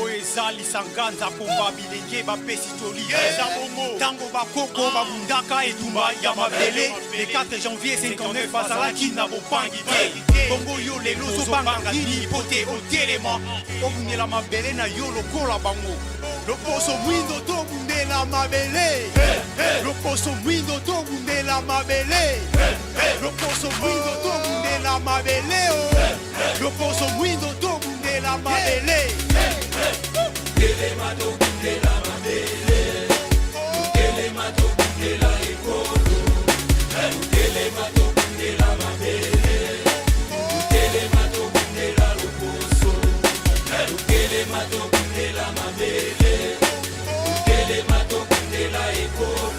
Oeza lisanganza komba bilenge bapesi toli eza bongo tango bakoko babundaka etumba ya mabele le 4 janvier 59 bazalaki na bopangi te bongo yo lelo ozobanga nini po te otelema obundela mabele na yo lokola bango loposo mwindo tobundela mabele loposo mwindo tobundela mabele loposo mwindo tobundela mabele loposo mwindo tobundela mabele Telemato kundela mabele Telemato kundela ekolo Telemato kundela mabele Telemato kundela loposo Telemato kundela mabele Telemato kundela ekolo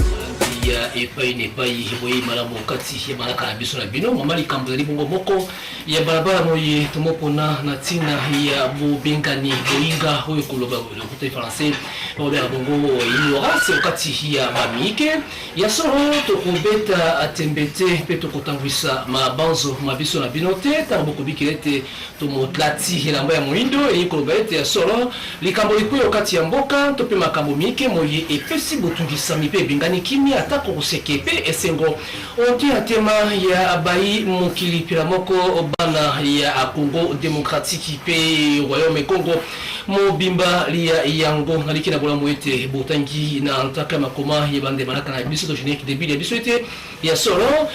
ya epai nepai boye malamu kati ya malaka na biso na bino mamali kambo zali bongo moko ya barabara moye tomopona na tina ya bobengani boinga oyo koloba le côté français oya bongo ignorance kati ya mamike ya solo to kobeta atembete pe to kotangwisa mabanzo mabiso na binote tango kobikirete to motlati elamba ya moindo e koloba ete ya solo likambo likuyo kati ya mboka to pe makambo mike moye epesi botungisa mipe bengani kimia atako kusekepe esengo onti atema ya abai mokili pila moko bana ya Congo démocratique pe Royaume Congo mobimba lia yango naliki na bola moete botangi na antaka makoma yebande manaka na biso to générique début ya biso ete ya solo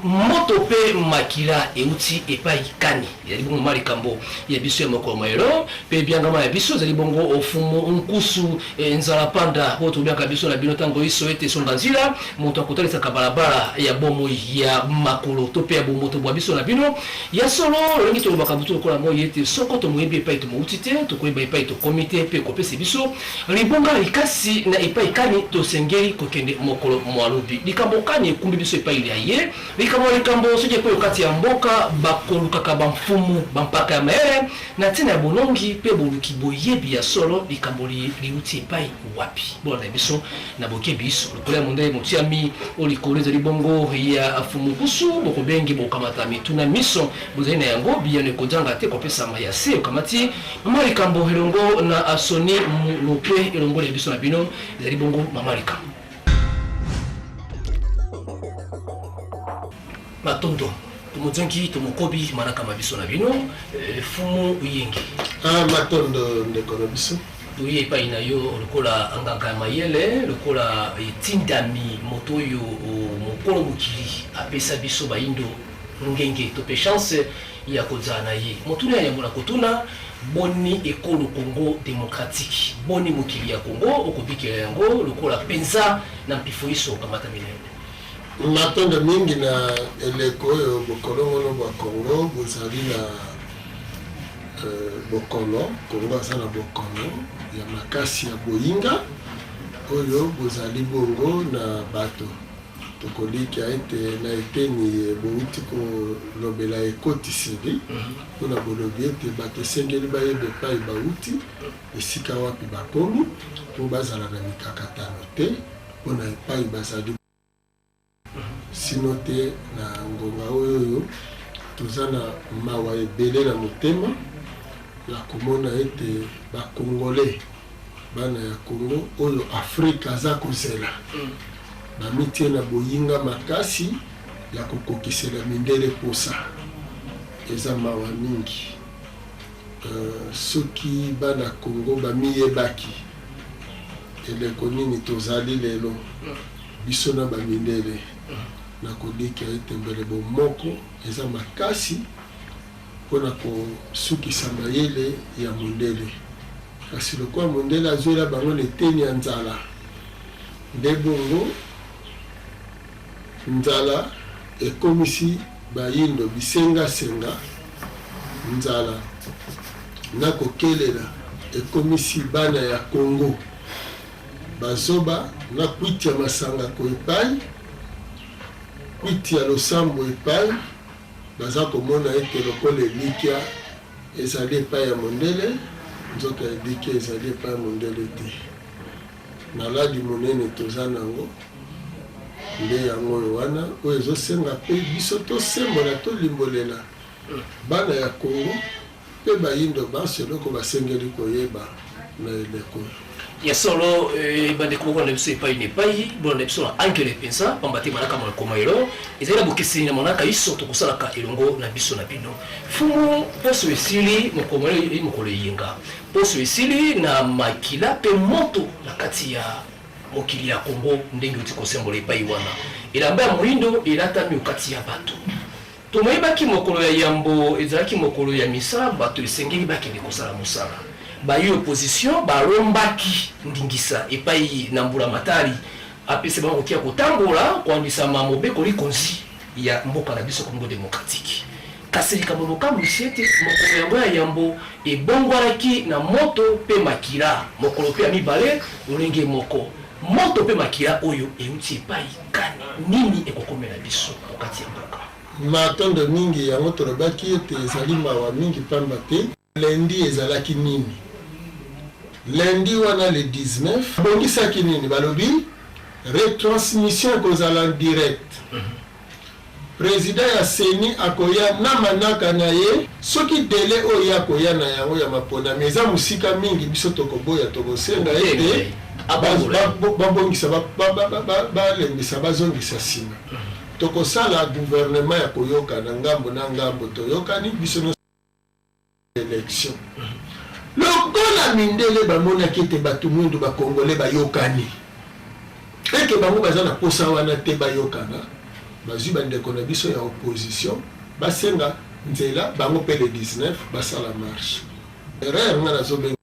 moto pe makila euti epai kani ya libongo mali kambo ya biso ya moko maero pe biangama ya biso zali bongo ofumu nkusu nzala panda woto bianga biso na bino tango iso ete sondanzila moto akotalisa kabalabala ya bomo ya makolo to pe ya bomoto bwa biso na bino ya solo longi to bakabuto ko la moye ete soko to moyebi epai to moutite to koyeba epai to komite pe ko pese biso libonga likasi na epai kani to sengeli ko kende mokolo mwalobi likambo kani kumbi biso epai ya ye likambo soje ko kati ya mboka bakoluka ka bamfumu bampaka ya mere na tina ya bonongi pe boluki boyebi ya solo likambo liuti epai wapi bona biso na boke biso lokola monde motiami olikoleza libongo ya afumu kusu bokobengi bokamata mituna miso bozali na yango biyane kodanga te kopesa ya se kamati mama likambo elongo na asoni lope elongo le biso na bino ezali bongo mama likambo matondo tumuzengi tumukobi manaka mabiso na bino fumu uyengi matondo ndeko na biso tuye pa ina yo lokola anganga mayele lokola tindami moto yo mokolo mukili apesa biso baindo ngenge to pe chance ya kozana ye motuna ya mona kotuna boni ekolo Congo démocratique boni mukili ya Congo okobikela yango lokola penza na mpifoiso kamata milele matondo mingi na eleko yo bokolongo no ba Congo bozali na bokolo Congo sana bokolo ya makasi ya boinga oyo bozali bongo na bato tokoliki ete na eteni bouti ko lobela ekotiseli mpona bolobi ete bato esengeli bayebe epai bauti esika wapi bakomi mpo bazala na mikakatano te mpona epai bazali sino te na ngonga oyo toza na mawa ebele na motema ya komona ete bakongole bana ya Congo oyo Afrika aza kozela bamitie na boyinga makasi ya kokokisela mindele posa eza mawa mingi soki bana Congo bamiyebaki eleko nini tozali lelo biso na bamindele na kodiki ete mbele bomoko eza makasi mpona kosukisa mayele ya mondele kasi lokola mondele azoela bango leteni ya nzala nde bongo nzala ekomisi bayindo bisenga-senga nzala na kokelela ekomisi bana ya Congo bazoba na kwiti ya masanga ko epai kwiti ya losambo epai baza komona ete lokola elikia ezali epai ya mondele nzoka elikia ezali epai ya mondele te maladi monene toza nango nde yango oyo wana oyo ezosenga mpe biso tosembola tolimbolela bana ya Congo pe bayindo baseloko basengeli koyeba na eleko ya solo bande ko na biso epai ne pai bona biso na ankele pensa pambati manaka mo komairo ezela bokisi na monaka iso to kusalaka elongo na biso na bino fumu poso esili mo komairo mo koleyinga poso esili na makila pe moto na kati ya mokili ya Kongo ndenge uti kosembola epai wana elamba ya moindo elatami okati ya bato tomoyebaki mokolo ya yambo ezalaki mokolo ya misa bato esengeli bakende kosala mosala bayi opposition barombaki ndingisa epai na mbula matari apese bango kia kotambola kwandisama mobeko likonzi ya mboka na biso Congo démocratique kaselika moloka musiete mokolo yango ya yambo ebongwanaki na moto pe makila mokolo pe ya mibale olenge moko moto pe makila oyo euti epai kani nini ekokomela biso okati ya mboka matondo mingi yango tolobaki ete ezali mawa mingi pamba te lendi ezalaki nini lundi wana le 19 bongisaki nini balobi retransmission kozala en direct président ya seni akoya na manaka na ye soki dele oyo akoya na yango ya maponami eza musika mingi biso tokoboya tokosenga ete babongisa balembisa bazongisa nsima tokosala gouvernement ya koyoka na ngambo na ngambo toyokani biso no élection lokola mindele bamonaki ete bato mwindu bakongole bayokani eke bango baza na posa wana te bayokana bazwi bandeko na biso ya opposition basenga nzela bango pe le 19 basala marche erreur nga nazobenga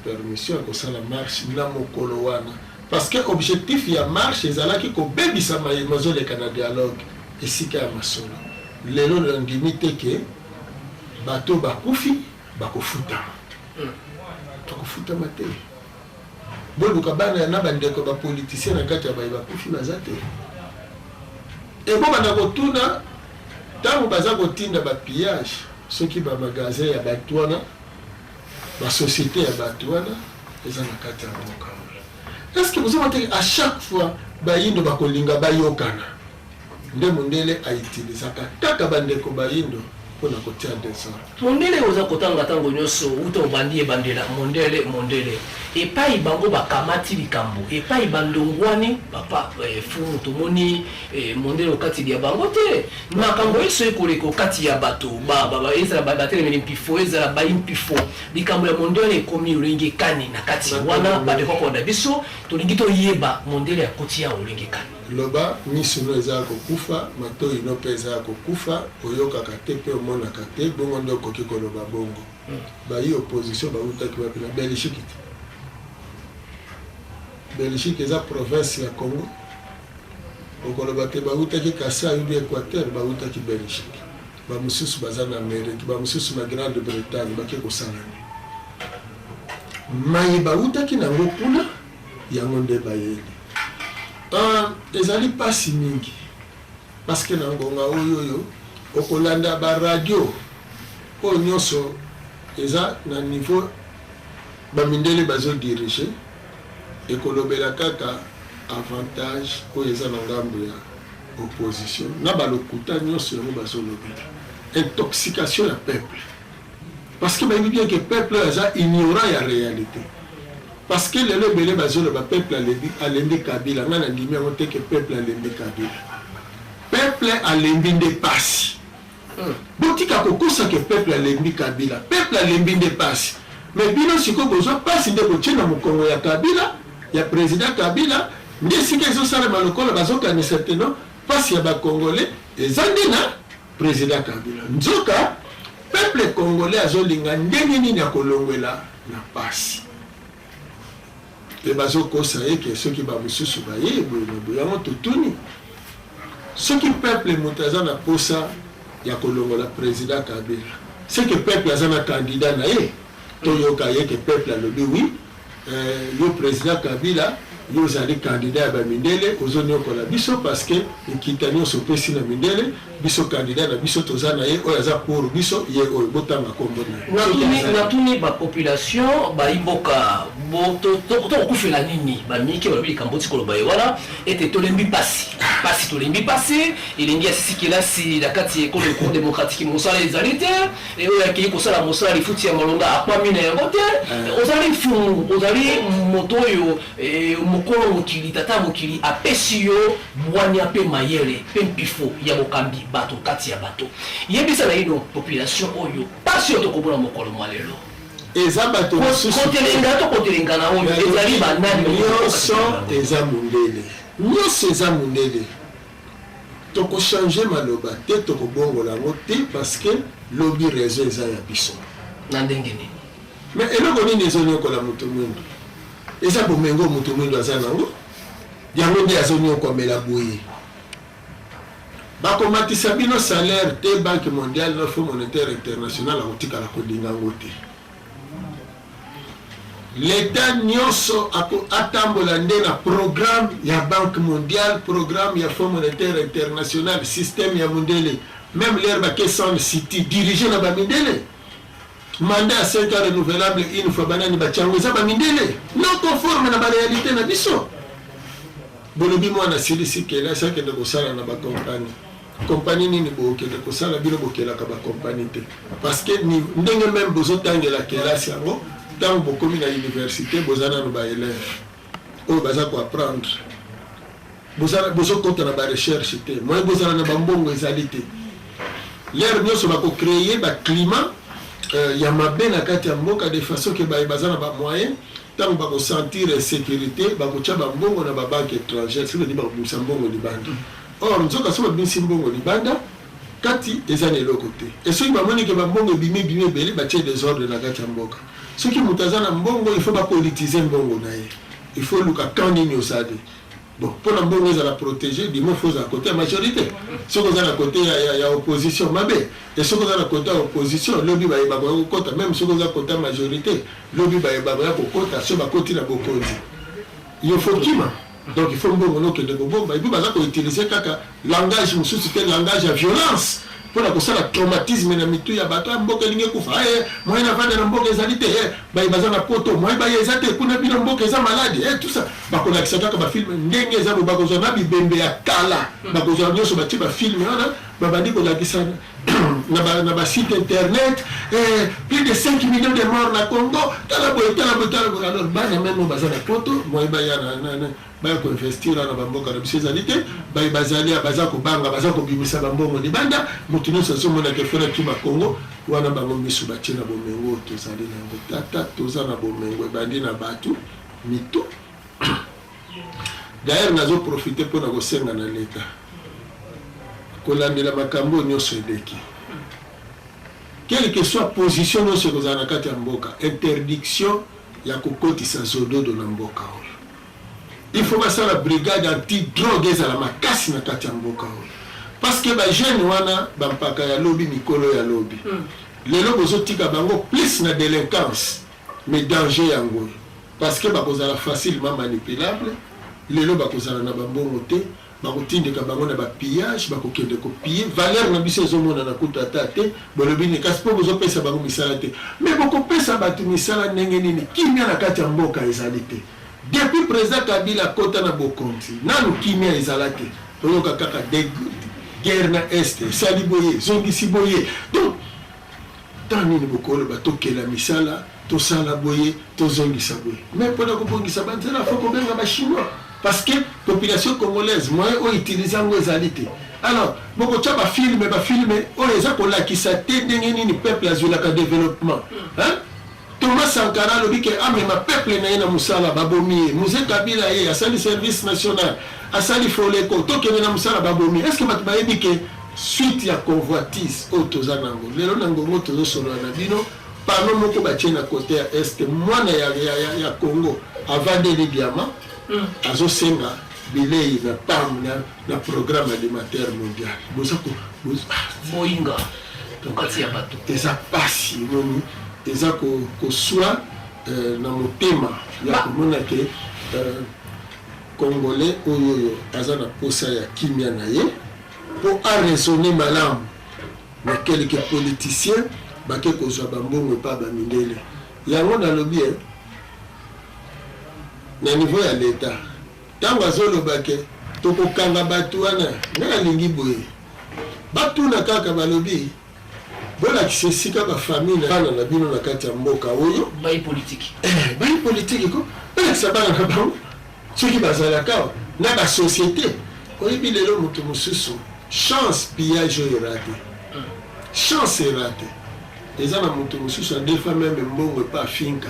permission ya kosala marche na mokolo wana parce que objectif ya marche ezalaki kobebisa mazoleka na dialogue esika ya masolo lelo nandimi te ke bato bakufi bakofutama tokofutama te boluka bana na bandeko bapoliticien na kati ya baye bakufi baza te ebo bana kotuna ntango baza kotinda bapillage soki bamagasin ya bato wana basociété ya bato wana eza na kati ya mboka est-ce que vous avez à chaque fois bayindo bakolinga bayokana nde mondele aitilisaka taka bandeko bayindo pona kotia desordre mondele oza kotanga tango nyoso uto bandie bandela mondele epai bango bakamati likambo epai bandongwani papa fumu tomoni mondele okati ya bango te makambo eso ekoleko kati ya bato baba ezala batele mpifo ezala baimpifo likambo ya mondele ekomi ulingi kani na kati wana badeko ko na biso tolingi to yeba mondele akoti ya ulingi kani loba misuno eza kokufa matoi no peza kokufa oyokaka te pe omonaka te bongo nde okoki koloba bongo bayi opposition bautaki bapi na Belgique eza province ya Congo okoloba te bautaki Kasai ou Équateur bautaki Belgique bamosusu baza na Amérique bamosusu na Grande-Bretagne bake kosalani maye bautaki nango kuna yango nde bayeli ezali pasi mingi parce que na ngonga oyo okolanda ba radio oyo nyonso eza na niveau bamindele bazo diriger ekolobela kaka avantage oyo eza na ngambo ya opposition na balokuta nyonso yango bazolobela intoxication ya peuple parce que bayebi bien que peuple eza ignorant ya réalité parce que lelo ebele bazoloba peuple alembi Kabila nga nandimi yango te ke peuple alembi Kabila peuple alembi nde pasi botika kokosa ke peuple alembi Kabila peuple alembi nde pasi mais bino siko bozwa pasi nde kotie na mokongo ya Kabila ya président Kabila nde sika ezosalema lokola bazokanisa te no pasi ya bakongolais eza nde na président Kabila nzoka peuple congolais azolinga ndenge nini ya kolongwela na pasi et bazokosa eke soki bamosusu baye boye yango totuni soki peuple moto aza na posa ya kolongola président Kabila c'est que peuple aza na candidat na ye toyoka ye ke peuple alobi oui yo président Kabila yo ozali candidat ya bamindele ozoniokola biso parce que ekita nyonso opesi na mindele biso candidat na biso toza na ye oyo aza pour biso ye oyo botanga kombo natuni bapopulation bayimboka tokufela nini bamiki balobi likambo ti koloba ye wana ete tolembi pasi tolembi pasi elengi asisi kelasi na kati ya ekolo cour démocratique mosala ezali te oyo akei kosala mosala lifuti ya malonga akwami na yango te ozali fumu ozali moto oyo mokolo mokili tata mokili apesi yo bwania mpe mayele mpe mpifo ya bokambi bato kati ya bato yebisa na ino population oyo pasi oyo tokobona mokolo mwa lelo eza bato kotelenga na oyo ezali banani nyonso eza mundele tokochange maloba te tokobongola yango te parce que lobi raison eza ya biso na ndenge nini mais eloko nini ezoniokola moto mwindo eza bomengo moto mwindo aza nango yango nde azoniokomela boye bakomatisa bino salaire te banque mondiale na fonds monétaire international akotikala kolinga yango te l'état nyonso atambola nde na programme ya banque mondiale programme ya fonds monétaire international système ya mondele même l'air bakesan city dirigé na bamindele mandat à 5 ans renouvelable une fois banani batiango eza bamindele non conforme na baréalité na biso bolobi mwana silisi kela sakende kosala na bakompani kompani nini bokende kosala bino bokelaka bakompani te parce que ndenge même bozotangela kelasi yango ntango bokomi na université boza nano baélève oyo baza koapprendre bozokota na barecherche te moye bozala na bambongo ezali te lere nyonso bakocreye baclimat ya mabe na kati ya mboka de façon ke baza na bamoyen ntango bakosentir sécurité bakotya bambongo na babanke étrangère sikodi bakobimisa mbongo libanda or nzoka so babimisi mbongo libanda kati eza na eloko te e soki bamoni ke bambongo ebimi ebele batie desordre na kati ya mboka soki moto aza na mbongo il faut bapolitize mbongo na ye il faut luka kan nini osali bon mpona mbongo ezala protégé dimo faut ozala côté ya majorité soki oza na côté ya opposition mabe e soki oza na côté ya opposition lobi bayebaka ya kokota même soki oza côté ya majorité lobi bayebaka ya kokota so bakoti na bokonzi yo faut kima donc il faut mbongo nokende kobomba epuis baza koutilize kaka langage mosusu te langage ya violence mpona kosala traumatisme na mitu ya bato mboka elingi ekufa moye navanda na mboka ezali te baza na poto moye baye eza te kuna bino mboka eza maladi tout ça bakolakisa kaka bafilme ndenge eza bo bakozwa na bibembe ya kala bakozwa nyonso batie bafilme wana babandi kolakisa na basite internet plus de 5 millions de morts na Congo tala boye alors bana meme baza na poto moye baya baya koinvestir na bamboka na biso ezali te bazali baza kobanga baza kobimisa bambongo libanda moto nyonso azomonaka fona kima Congo wana bango miso batie na bomengo tozali na yango tata toza na bomengo ebandi na bato mito d'ailleurs nazoprofite mpona kosenga na leta kolandela makambo nyonso eleki quelle que soit position nyonso ekozala na kati ya mboka interdiction ya kokotisa zododo na mboka oyo il faut basala brigade anti-drogue ezala makasi na kati ya mboka oyo parce que bajeune wana bampaka ya lobi mikolo ya lobi lelo bozotika bango plus na délinquance mais danger yango parce que bakozala facilement manipulable lelo bakozala na bambongo te bakotindika bango na bapillage bakokende kopille valeur na biso ezomona na kutu ata te bolobi ni kasi mpo bozopesa bango misala te mais bokopesa bato misala ndenge nini kimia na kati ya mboka ezali te depuis président Kabila kota na bokonzi nanu kimia ezala te toyoka kaka guerre na este esali boye zongisi boye donc tant nini bokoloba tokela misala tosala boye tozongisa boye mais mpona kobongisa banzela fo kobenga bachinois parce que population congolaise moyen oyo utilise yango ezali te alors bokotya bafilme oyo eza kolakisa te ndenge nini peuple azwelaka développement Thomas Sankara alobi ke amema peuple na ye na mosala babomi ye Mzee Kabila ye asali service national asali foleko tokende na mosala babomi est ce que bato bayebi ke suite ya convoitise oyo toza nango lelo na ngongo tozosolola na bino pano moko batie na kote ya este mwana ya Congo avandeli diamant azosenga bilei na pam na programme alimentaire mondial boyinga tokati ya bato eza pasi noni eza koswa na motema ya komona ke congolais oyo aza na posa ya kimia na ye pour raisonner malamu na quelques politiciens bake kozwa bambongo pa bamindele yango nalobi na niveau ya l'État ntango azolobake tokokanga bato wana nga alingi boye batuna kaka balobi bolakisa esika bafamille bana na bino na kati ya mboka oyo bayi politiki ko balakisa bana na bango soki bazalaka na basociété oyebi lelo moto mosusu chance pillage oyo rate chance erate eza na moto mosusu adefa meme mbongo epa afinka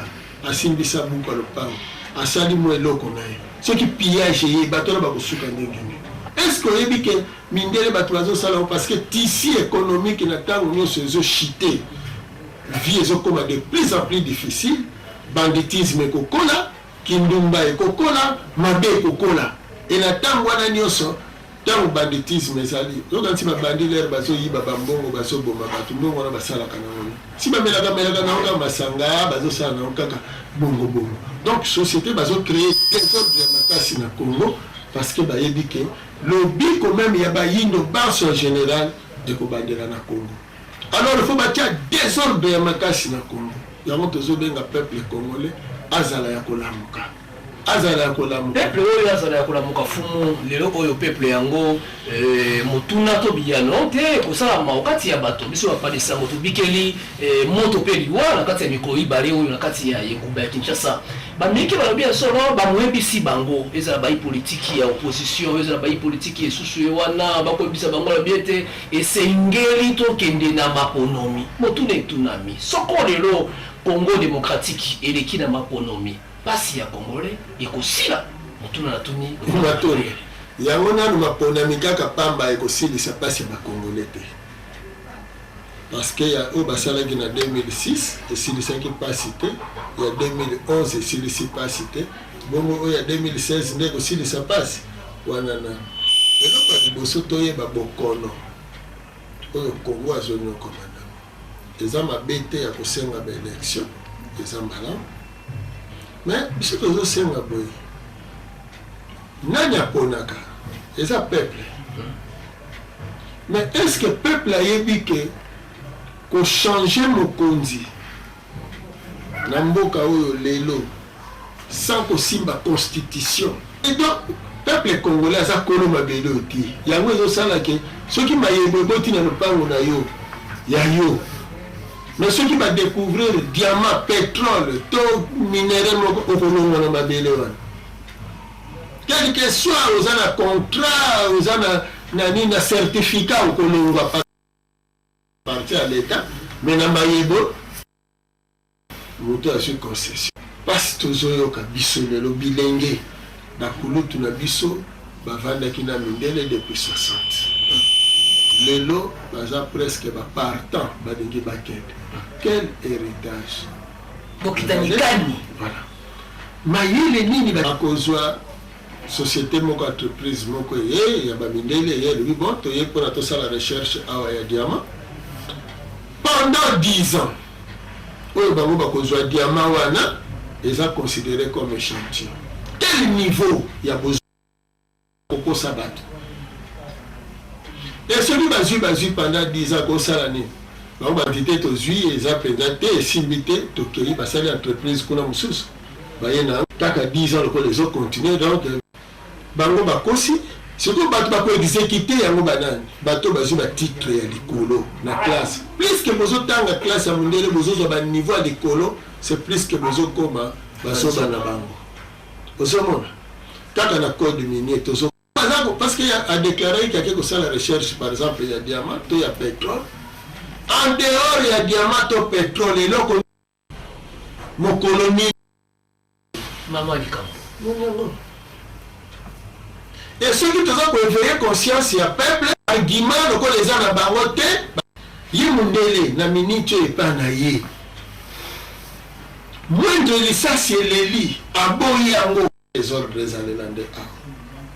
asimbisa buku ya lopango asali mwa eloko na ye soki pillage eye bato na bakosuka ndenge nini est-ce que oyebi ke mindele bato bazosala parce que tisi économique na ntango nyonso ezochite vie ezokoma de plus en plus difficile banditisme ekokola kindumba ekokola mabe ekokola e na ntango wana nyonso ntango banditisme ezali okanisi babandi lere bazoyiba bambongo bazoboma bato mbongo wana basalaka nango si bamelaka nango kaka masanga bazosala nango kaka bongo donc société bazocréer désordre ya makasi na Congo parce que bayebi ke lobi quand même ya bayindo banso en général ekobandela na Congo alors il faut batia désordre ya makasi na Congo yango tozobenga peuple congolais azala ya kolamuka peuple oyo azala ya kolamuka fumu lelo oyo peuple yango motuna to biyano te kosala maokati ya bato biso bapalisango tobikeli moto pe liwa na kati ya mikolo ibale oyo na kati ya engumba ya Kinshasa bamiki balobi solo bamoyebisi bango ezala bayi politiki ya opposition ezala bayi politiki esusu wana bakoyebisa bango lobi ete esengeli tokende na maponomi motuna etunami soko lelo Congo démocratique eleki na maponomi pasi ya congolais ekosila motuna na tuni matoni yango nanu maponami kaka pamba ekosilisa pasi ya bacongolais te parce que ya oyo basalaki na 2006 esilisaki pasi te ya 2011 esilisi pasi te bongo oyo ya 2016 nde ekosilisa pasi wana na eloko ya liboso toyeba bokono oyo Congo azonyokoma nango eza mabe te ya kosenga baélection eza malamu mais biso tozosenga boye nani aponaka eza peuple mais est-ce que peuple ayebi ke kochange mokonzi na mboka oyo lelo sans kosimba constitution et donc peuple congolais aza kolo mabele oti yango ezosala ke soki mayebo eboti na lopango na yo ya yo mais soki badécouvrir diamant pétrole to minerai moko okolongwa na mabele wana quel que soit oza na contrat oza na nini na certificat okolongwa parti à l'état mais na mayebo moto azwi concession pasi tozoyoka biso lelo bilenge bakulutu na biso bavandaki na mindele depuis 60 lelo baza presque bapartant balingi bakende quel héritage bokitanikani voilà mayele nini bakozwa société moko entreprise moko ye ya bamindele ye lobi bon toye mpona tosala recherche awa ya diamant pendant 10 ans oyo bango bakozwa diamant wana eza considéré comme échantillon quel niveau ya besoin kokosa bato et celui bazwi pendant 10 ans kosala nini bango bantité tozwi eza mpenza te esimbi te tokei basali entreprise kuna mosusu baye na kaka 10 ans lokola ezocontinue donc bango bakosi surtout bato bakoexécute yango banani bato bazwi batitre ya likolo na classe plus que bozotanga classe ya mondele bozozwa baniveau ya likolo c'est plus que bozokoma basoba na bango ozomona kaka na code minier tozo parce que a déclaré qu'il y a que la recherche par exemple il y a diamant il y a pétrole en dehors il y a diamant au pétrole et là mon colonie maman dit non et ceux qui ont éveillé conscience il y a peuple argument donc les gens à barote yimundele na minute et pas naïe moindre lisasi eleli aboyi yango les ordres ezalelande a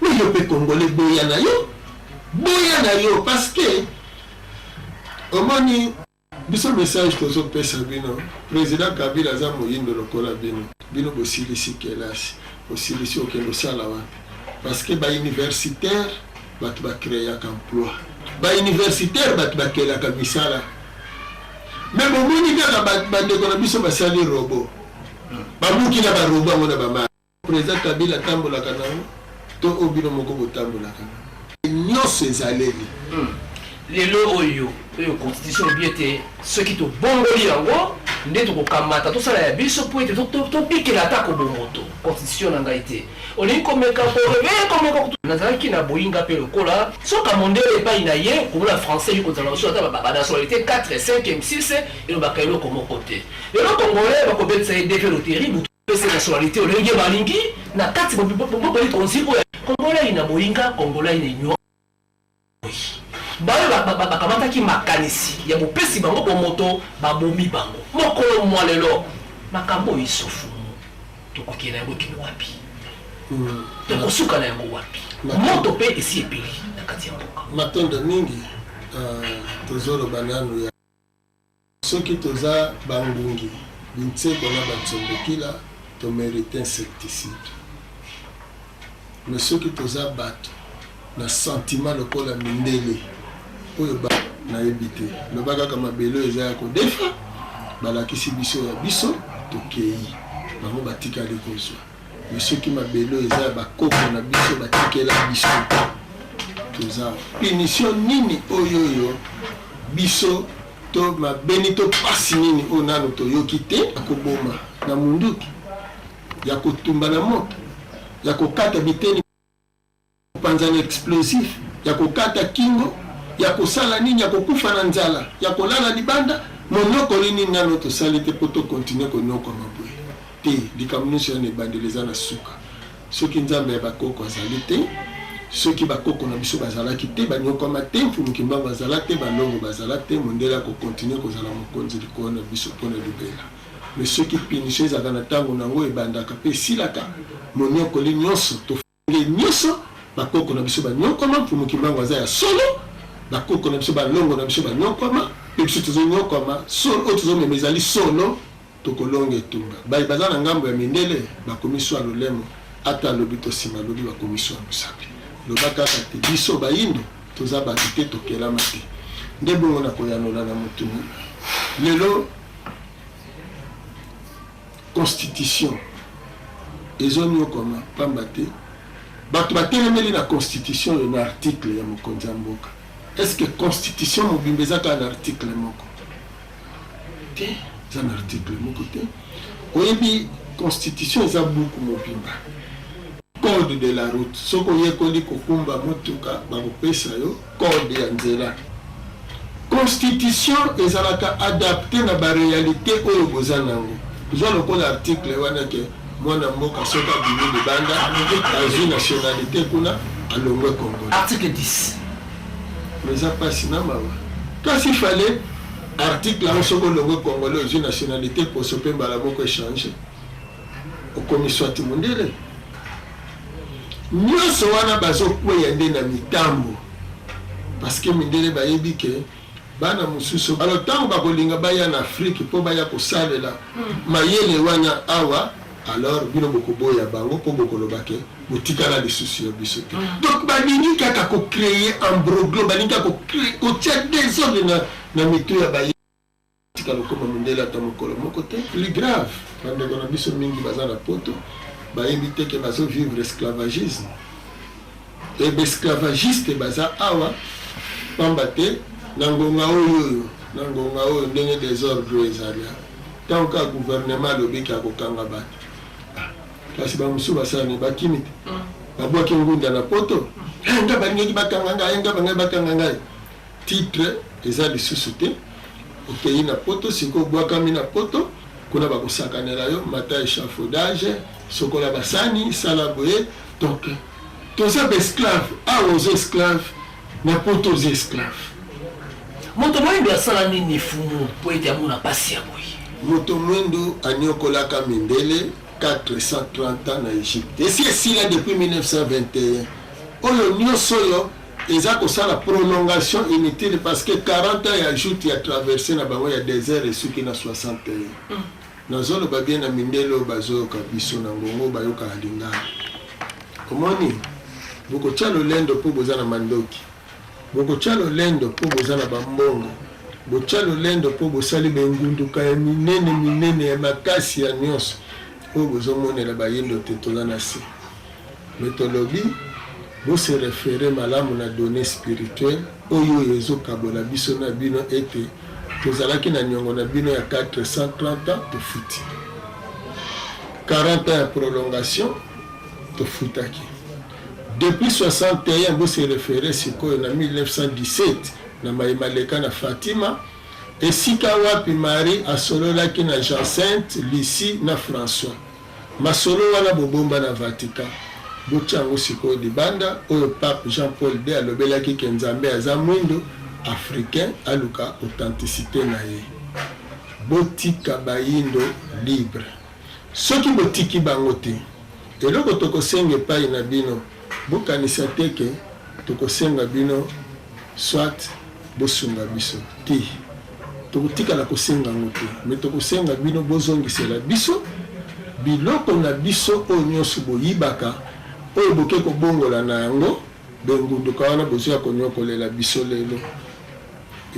mais yo pe congolais boya na yo parce que omoni biso message tozopesa bino président Kabila aza moyindo lokola bino bosilisi kelasi bosilisi okende osala wapi parce que ba universitaire batu ba créer emploi ba universitaire batu ba créer ka misala mais bon moni kaka ba ndeko na biso ba sali robot ba muki na ba robot ngona ba ma président Kabila tambola kana to obino moko botambola kana nyose ezaleli lelo oyo constitution biete ceux qui te bongoli yango nde tokokamata tosala ya biso po ete topikela atako bomoto constitution na ngai te olingi komeka komeka nazalaki na boyinga mpe lokola soka mondele epai na ye komona français yi kozala biso ata banationalité 4 5 6 elobaka eloko moko te lelo congolais bakobetisa ye defe loterie butu pese nationalité olingi balingi na kati boboli tonsipo congolais ina boyinga congolais ina nyo bayo bakamataki makanisi ya bopesi bango bomoto babomi bango mokolo mwa lelo makambo isofu tokoki na yango kino wapi tokosuka na yango wapi moto mpe esi epeli na kati ya mboka matondo mingi tozoloba nanu ya soki toza bangungi bintseko na batsombokila tomerite insecticide mais soki toza bato na sentiment lokola mindele oyo ba na ebité lobaka kama belo eza ya kodefa balakisi biso ya biso tokei bango batikali kozwa mais soki mabelo eza ya bakoko na biso batikela biso toza punition nini oyo biso to mabeni to pasi nini oyo nano toyoki te akoboma na munduki ya kotumba na moto ya kokata biteni panzani explosif ya kokata kingo ya kosala nini ya kokufa na nzala ya kolala libanda monoko lini nano tosali te po tokontinue konoko maboye te likambo nyonso ya ebandeleza na suka soki nzambe ya bakoko azali te soki bakoko na biso bazalaki te banyokama te mfumuki mbango bazala te balongo bazala te mondele ya kokontinue kozala mokonzi likolo na biso mpona libela mais soki punition ezalaka na ntango nango ebandaka mpe esilaka monyokoli nyonso tofunge nyonso bakoko na biso banyokama mfumuki mbango aza ya solo bakoko na biso balongo na biso banyokama mpe biso tozonyokama solo oyo tozomema ezali solo tokolonga etumba baza na ngambo ya mindele bakomi swa lolemo ata alobi tosima alobi bakomi swa mosapi loba kaka te biso bayindo toza bato te tokelama te nde bongo na koyanola na motuni lelo constitution ezonyokama pamba te bato batelemeli na constitution oyo na article ya mokonzi ya mboka est-ce que constitution mobimba ezaka na article moko te eza na article moko te oyebi constitution eza buku mobimba code de la route soko oyekoli kokumba motuka bakopesa yo code ya nzela constitution ezalaka adapté na baréalité oyo boza nango ozwa lokola article wana ke mwana mboka soki abimi libanda azwi nationalité kuna alongwe Congo article 10 mais eza mpasi na mawa kasi fale article yango soki olongwe congolais ozwi nationalité poso mpe mbala moko échange okomi swati mondele nyonso wana bazokweya nde na mitambo parce que mindele bayebi ke bana mosusu alors ntango bakolinga baya na afrique mpo baya kosalela mayele wana awa alors bino bokoboya bango mpo bokoloba ke botikala lisusu ya biso te donc balingi kaka kocreye ambroglo balingi kaka kotia désordre na mito ya baye tika lokoma mondele ata mokolo moko te plus grave bandeko na biso mingi baza na poto bayebi te ke bazovivre esclavagisme e baesclavagiste baza awa pamba te na ngonga oyo ndenge désordre ezalia ntango kaka gouvernement alobiki akokanga bato kasi bamosusu basalani bakimi te babwaki ngunda na poto nga balingaki bakanga ngai nga bangai bakanga ngai titre eza lisusu te okei na poto siko obwakami na poto kuna bakosakanela yo mata échafaudage sokola basani sala boye donc toza baesclave awa oza esclave na poto oza esclave moto mwendo asala nini fumu po ete amona pasi ya boye moto mwendo aniokolaka mindele 430 ans na Égypte esi esila depuis 1921 oyo nyonso oyo eza kosala prolongation inutile parce que 40 ans ya ajoute ya traversé na bango ya désert esuki na 61 nazoloba bien na mindele oyo bazoyoka biso na ngongo bayokaka lingala omoni bokotia lolendo mpo boza na mandoki, bokotia lolendo mpo boza na bambongo, botia lolendo mpo bosali bengunduka ya minene ya makasi ya nyonso oyo bozomonela bayindo te toza na se. Me tolobi bose refere malamu na données spirituelles oyo ezokabola biso na bino ete tozalaki na niongo na bino ya 430 ans tofuti, 40 ans ya prolongation tofutaki. Depuis 61 bose refere sikoyo na 1917 na Maïmaleka na Fatima esika wapi Marie asololaki na Jacinthe, Lucie na François. Masolo wana bobomba na Vatican. Bochango sikoyo libanda oyo Pape Jean-Paul II alobelaki ke Nzambe aza mwindo africain aluka authenticité na ye. Botika bayindo libre. Soki botiki bango te, eloko tokosenga epai na bino bokanisa te ke tokosenga bino soit bosunga biso te, tokotikala kosenga ngo te, me tokosenga bino bozongisela biso biloko na biso oyo nyonso boyibaka oyo boke kobongola na yango bengunduka wana bozoya konyokolela biso lelo.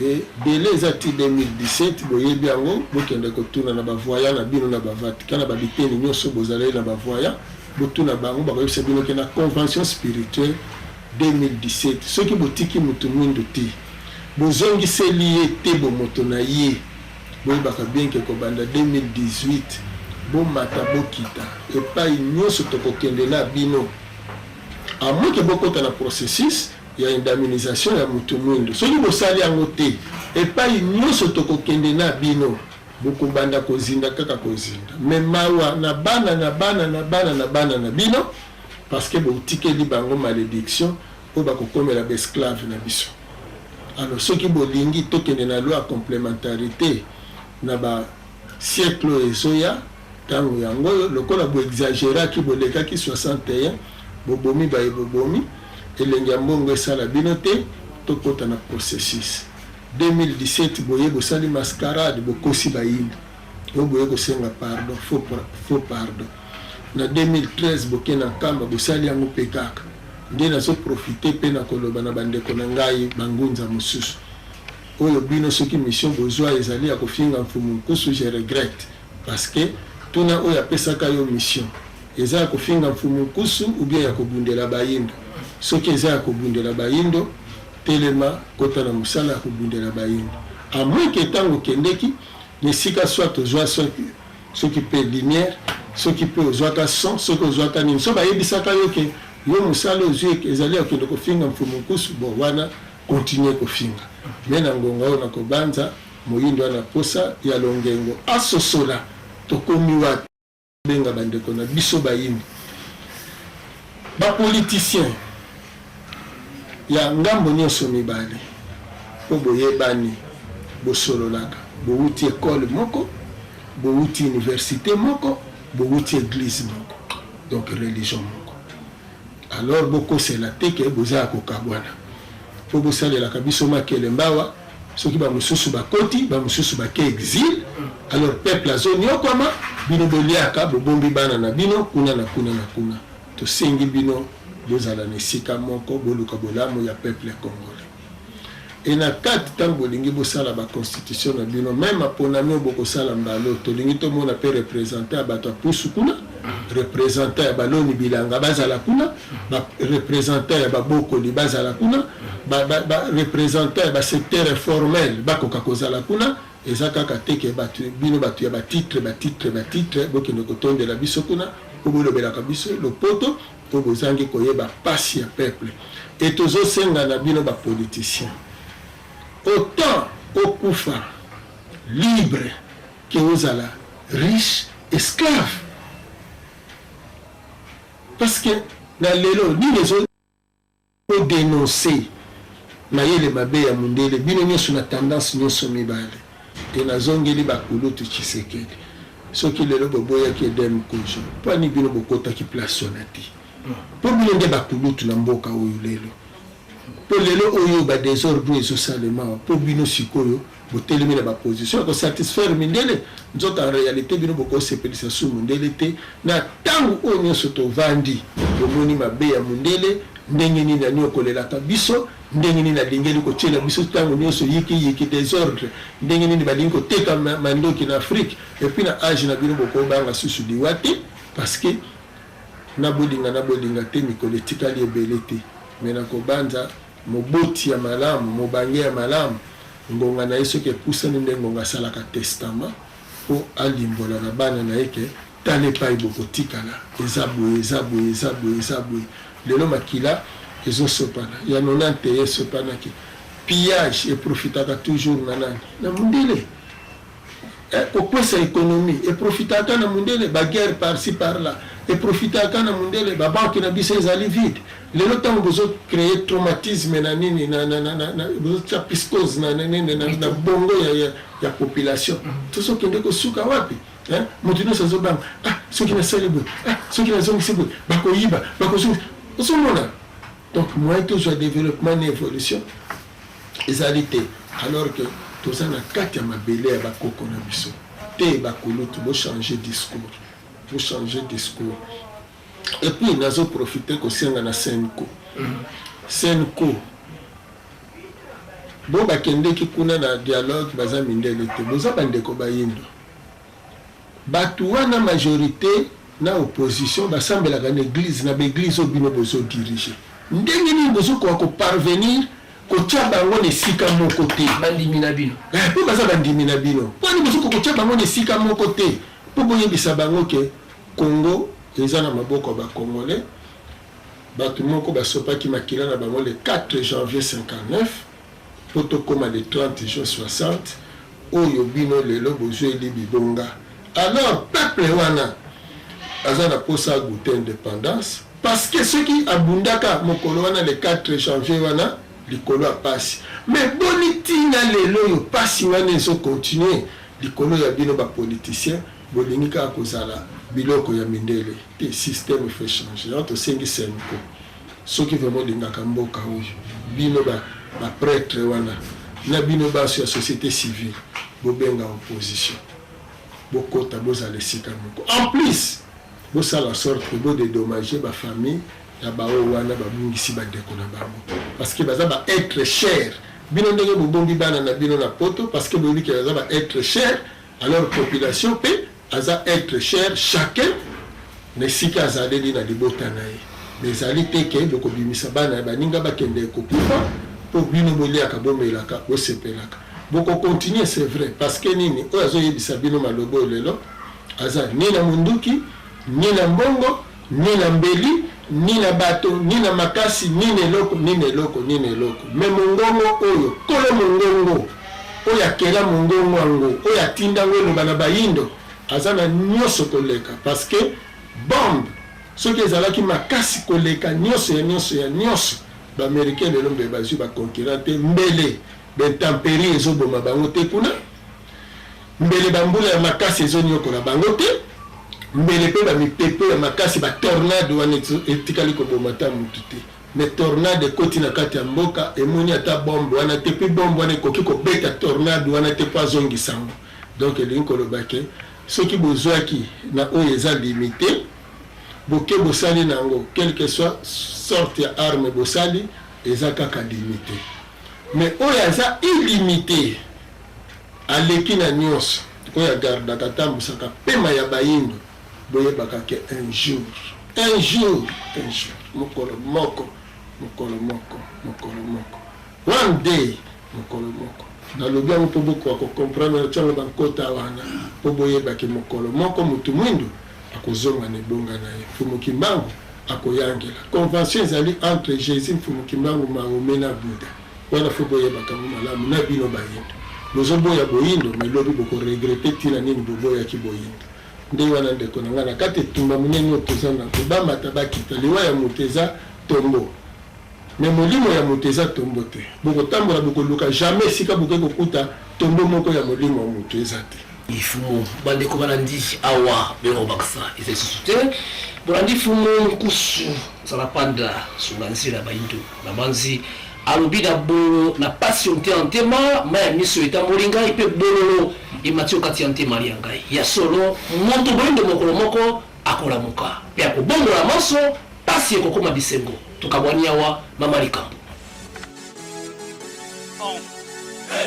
E dele eza ti 2017 boyebi yango bokende kotuna na bavoya na bino na bavatican na babiteni nyonso bozaleli na bavoya botuna bango bakoyebisa bino ke na convention spirituelle 2017 soki botiki mutu mwindo te bozongiseli ye te bomoto na ye boyebaka bien ke kobanda 2018 bomata bokita epai nyonso tokokendela bino amoke bokota na processus ya indemnisation ya mutu mwindo. Soki bosali yango te epai nyonso tokokende na bino bokobanda kozinda kaka kozinda me mawa na bana na bino parce que botikeli bango malédiction oyo bakokomela baesclave na biso. Alors soki bolingi tokende na loi complémentarité na basiècle ezoya ntango yango lokola boexagéraki bolekaki 61 bobomi baye bobomi elenge ya mbongo esala bino te tokota na processus. 2017 boye bosali mascarade bokosi bayimbi oyo boye kosenga pardon, faux pardon. Na 2013 boke na nkamba bosali yango mpe kaka nde nazoprofite mpe na koloba na bandeko na ngai bangunza mosusu oyo bino soki mission bozwa ezali ya kofinga mfumu nkusu. Je regrette parce que tuna oyo apesaka yo mission eza ya kofinga mfumu nkusu ou bien ya kobundela bayindo. Soki eza ya kobundela bayindo telema kota na musala ya kobundela bayindo amweke ntango kendeki nesika soit ozwa soki mpe lumière soki mpe ozwaka son soki ozwaka nini so bayebisaka yo ke yo mosala ozwi ezali ya kokende kofinga mfumu nkusu bo wana continue kofinga me na ngonga oyo na kobanza moyindo wana posa ya longengo asosola tokomi wapi benga bandeko na biso bayimbi bapoliticien ya ngambo nyonso mibale po boyebani bosololaka bowuti ekole moko bowuti université moko bowuti église moko donc religion moko. Alors bokosela te ke bozala kokabwana po bosalelaka biso makele mbawa soki bamosusu bakoti bamosusu bake exil. Alors peuple azonyokama bino boliaka bobombi bana na bino kuna na kuna na kuna tosengi bino bozala na esika moko boluka bolamu ya peuple congolais. Et na kati ntango bolingi bosala baconstitution na bino meme aponami oyo bokosala mbalo tolingi tomona mpe représente ya bato ya pusu kuna représente ya baloni bilanga bazala kuna représente ya babokoli bazala kuna représente ya basecteur informel bakoka kozala kuna. Eza kaka teke bino bato ya batitre bokende kotondela biso kuna po bolobelaka biso lopoto po bozangi koyeba pasi ya peuple. Et tozosenga na bino bapoliticien autant okufa libre ke ozala riche esclave parce que na lelo nini ezodénoncer mayele mabe ya mundele bino nyonso na tendance nyonso mibale. E nazongeli bakulutu Tshisekedi soki lelo boboyaki edem kujo po ani bino bokotaki place wana te po bino nde bakulutu na mboka oyo lelo po lelo oyo badésordre ezosalema po bino sikoyo botelemi na baposition ya kosatisfaire mindele nzoka en réalité bino bokosepelisa su mundele te na ntango oyo nyonso tovandi bomoni mabe ya mundele ndenge nini ani okolelaka biso ndenge nini alingeli kotiela biso ntango nyonso yiki désordre ndenge nini balingi koteka mandoki na Afrique et puis na age na bino bokobanga susu liwa te parce que na bolinga te mikolo etikali ebele te me na kobanza moboti ya malamu mobange ya malamu ngonga na ye soki epusani nde ngonga asalaka testament mpo alimbola na bana na ye ke tala epai bokotikala eza boye lelo makila ezosopana ya 90 esopanaki pillage eprofitaka toujours na nani na mundele kokwesa économie eprofitaka na mundele baguerre par-ci par-là eprofitaka na mundele babanke na biso ezali vide lelo ntango bozocreye traumatisme na nini bozotia piscose na bongo ya population tozokende kosuka wapi moto nyonso azobanga soki nasali boye soki nazongisi boye bakoyiba bakozongi ozomona donc moyen toujours ya développement na évolution ezali te alors que toza na kati ya mabele ya bakoko na biso te bakolutu bochanger discours et puis nazoprofite kosenga na senko bo bakendeki kuna na dialogue baza mindele te boza bandeko bayindo bato wana majorité na opposition basambelaka na église na baeglise oyo bino bozodirige ndenge nini bozokoka koparvenir kotia bango na esika moko te bandimi na bino mpo baza bandimi na bino mponi bozokoka kotia bango na esika moko te mpo boyebisa bango ke Congo eza na maboko ya bakongolais bato moko basopaki makila na bango le 4 janvier 59 mpo tokóma le 30 juin 60 oyo bino lelo bozweli bibonga. Alors peuple wana aza na posa agoute indépendance parce que ceux qui abundaka mokolo wana le 4 janvier wana likolo ya pasi mais boni tina lelo yo pasi wana ezo continuer likolo ya bino bapoliticien bolingi kaka kozala biloko ya mindele te système fait changer on tosengi senko soki vraiment lingaka mboka oyo bino baprêtre wana na bino baso ya société civile bobenga opposition bokota bozala esika moko en plus bosala sorte que bodédommager bafamille ya bao wana babungisi bandeko na bango parce que baza baêtre cher bino ndenge bobongi bana na bino na poto parce que boyebiki baza baêtre cher alors population mpe aza être cher chacun na esika azaleli na libota na ye mais ezali te ke bokobimisa bana ya baninga bakende kokufa mpo bino boliaka bomelaka bosepelaka bokokontinue c'est vrai parce que nini oyo azoyebisa bino malobo lelo aza ni na munduki ni na mbongo ni na mbeli ni na bato ni na makasi ni na eloko me mongongo oyo kolo mongongo oyo akela mongongo yango oyo atindango eloba na bayindo aza na nyonso koleka parce que bombe soki ezalaki makasi koleka nyonso baaméricain lelo mbe bazwi baconquérant te mbele bentempérie ezoboma bango te kuna mbele bambula ya makasi ezoniokola bango te mbele mpe bamipepe ya makasi batornade wana etikali koboma ta mutu te mais tornade ekoti na kati ya mboka emoni ata bombe wana te mpe bombe wana ekoki kobeta tornade wana te mpo azongisango donc elingi koloba ke soki bozwaki na oyo eza limité boke bosali nango quelque soit sorte ya arme bosali eza kaka limité mais oyo aza illimité aleki na nyonso oyo agardaka tambusaka pema ya bayindo boyebaka ke un jour mokolo moko one day mokolo moko nalobi yango mpo bokoka kokomprendre ntango bankota wana mpo boyebaki mokolo moko motu mwindu akozonga na ebonga na ye mfumuki mbangu akoyangela convention ezali entre jésus mfumuki mbangu mahome na buda wana fo boyebaka ngo malamu na bino bayindo bozoboya boyindo melobi bokoregrete ntina nini boboyaki boyindo nde wana ndeko na ngai na kati etumba monene oyo toza na kobamata bakita liwa ya moto eza tombo me molimo ya moto eza tombo te bokotambola bokoluka jamais esika bokoki kokuta tombo moko ya molimo ya moto eza te ifumu bandeko balandi awa berobakisa eza lisusu te bolandi fumu nkusu zala panda sunga nzela bayindo na banzi alobi na bolo na pasi onte ya ntema ma ya miso etamboli ngai mpe bololo emati okati ya ntema ali ya ngai ya solo moto boyindo mokolo moko akolamuka mpe akobongola maso pasi mpasi ekokoma bisengo tokabwania wa mama likambo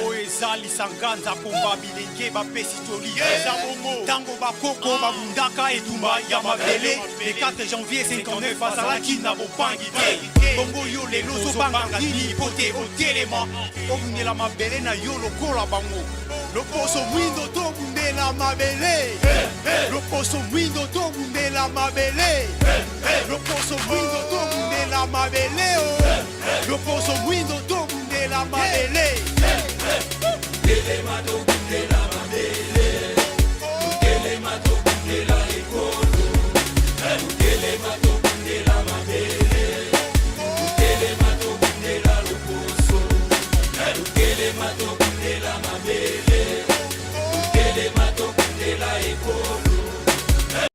oyo ezalisa nganza komba bilenge bapesi toli eza bongo ntango bakoko babundaka etumba ya mabele le 4 janvier 59 azalaki na bopangi te bongo yo lelo ozobanga nini po te otelema obundela mabele na yo lokola bango loposo mwindo tobundela mabele loposo mwindo tobundela mabele loposo mwindo tobundela mabele loposo mwindo tobundela mabele Kelema to